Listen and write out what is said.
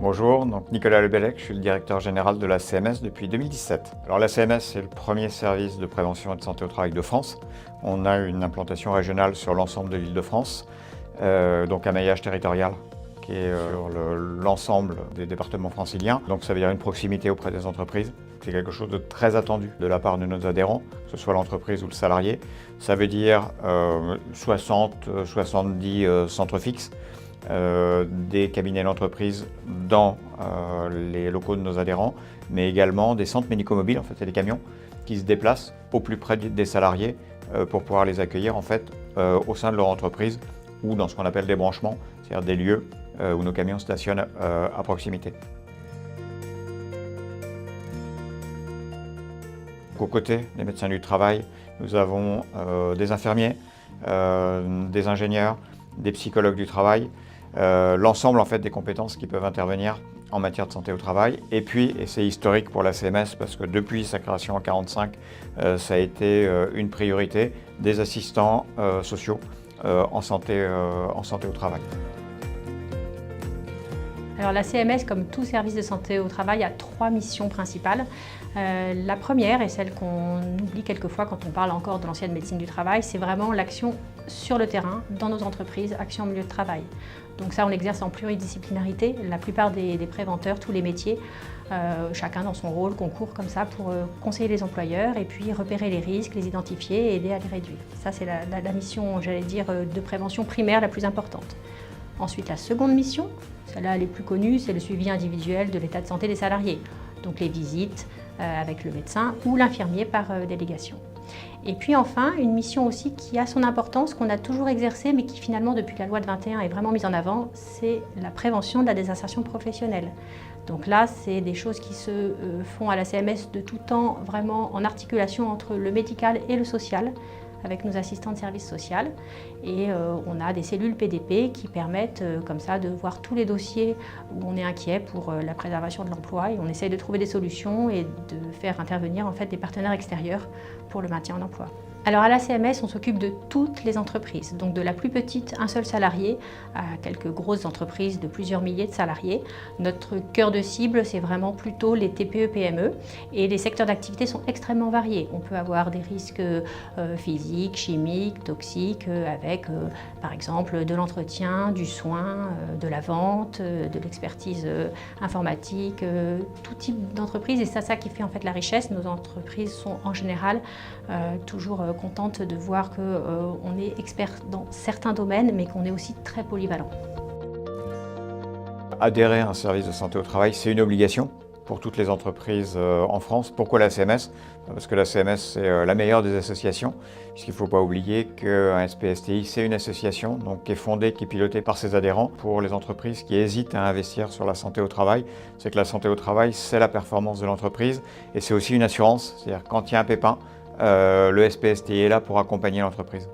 Bonjour, donc Nicolas Lebellec, je suis le directeur général de la CMS depuis 2017. Alors la CMS, c'est le premier service de prévention et de santé au travail de France. On a une implantation régionale sur l'ensemble de l'Île-de-France, donc un maillage territorial qui est sur l'ensemble des départements franciliens. Donc ça veut dire une proximité auprès des entreprises. C'est quelque chose de très attendu de la part de nos adhérents, que ce soit l'entreprise ou le salarié. Ça veut dire 60-70 centres fixes, des cabinets d'entreprise dans les locaux de nos adhérents, mais également des centres médico-mobiles, en fait, c'est des camions qui se déplacent au plus près des salariés pour pouvoir les accueillir en fait, au sein de leur entreprise ou dans ce qu'on appelle des branchements, c'est-à-dire des lieux où nos camions stationnent à proximité. Aux côtés des médecins du travail, nous avons des infirmiers, des ingénieurs, des psychologues du travail, l'ensemble en fait des compétences qui peuvent intervenir en matière de santé au travail. Et puis, et c'est historique pour la CMS parce que depuis sa création en 1945, ça a été une priorité des assistants sociaux en santé au travail. Alors la CMS, comme tout service de santé au travail, a 3 missions principales. La première, et celle qu'on oublie quelquefois quand on parle encore de l'ancienne médecine du travail, c'est vraiment l'action sur le terrain, dans nos entreprises, action en milieu de travail. Donc ça, on l'exerce en pluridisciplinarité. La plupart des préventeurs, tous les métiers, chacun dans son rôle, concourt comme ça pour conseiller les employeurs et puis repérer les risques, les identifier et aider à les réduire. Ça, c'est la mission, j'allais dire, de prévention primaire la plus importante. Ensuite, la seconde mission, celle-là elle est plus connue, c'est le suivi individuel de l'état de santé des salariés. Donc les visites avec le médecin ou l'infirmier par délégation. Et puis enfin, une mission aussi qui a son importance, qu'on a toujours exercée, mais qui finalement depuis la loi de 21 est vraiment mise en avant, c'est la prévention de la désinsertion professionnelle. Donc là, c'est des choses qui se font à la CMS de tout temps, vraiment en articulation entre le médical et le social, avec nos assistants de service social. Et on a des cellules PDP qui permettent comme ça de voir tous les dossiers où on est inquiet pour la préservation de l'emploi et on essaye de trouver des solutions et de faire intervenir en fait des partenaires extérieurs pour le maintien en emploi. Alors à la CMS, on s'occupe de toutes les entreprises, donc de la plus petite, un seul salarié, à quelques grosses entreprises de plusieurs milliers de salariés. Notre cœur de cible, c'est vraiment plutôt les TPE-PME et les secteurs d'activité sont extrêmement variés. On peut avoir des risques physiques, chimiques, toxiques, avec par exemple de l'entretien, du soin, de la vente, de l'expertise informatique, tout type d'entreprise et c'est ça qui fait en fait la richesse. Nos entreprises sont en général toujours contente de voir qu'on est expert dans certains domaines, mais qu'on est aussi très polyvalent. Adhérer à un service de santé au travail, c'est une obligation pour toutes les entreprises en France. Pourquoi la CMS? Parce que la CMS, c'est la meilleure des associations, puisqu'il ne faut pas oublier qu'un SPSTI, c'est une association donc, qui est fondée, qui est pilotée par ses adhérents. Pour les entreprises qui hésitent à investir sur la santé au travail, c'est que la santé au travail, c'est la performance de l'entreprise et c'est aussi une assurance, c'est-à-dire quand il y a un pépin, le SPSTI est là pour accompagner l'entreprise.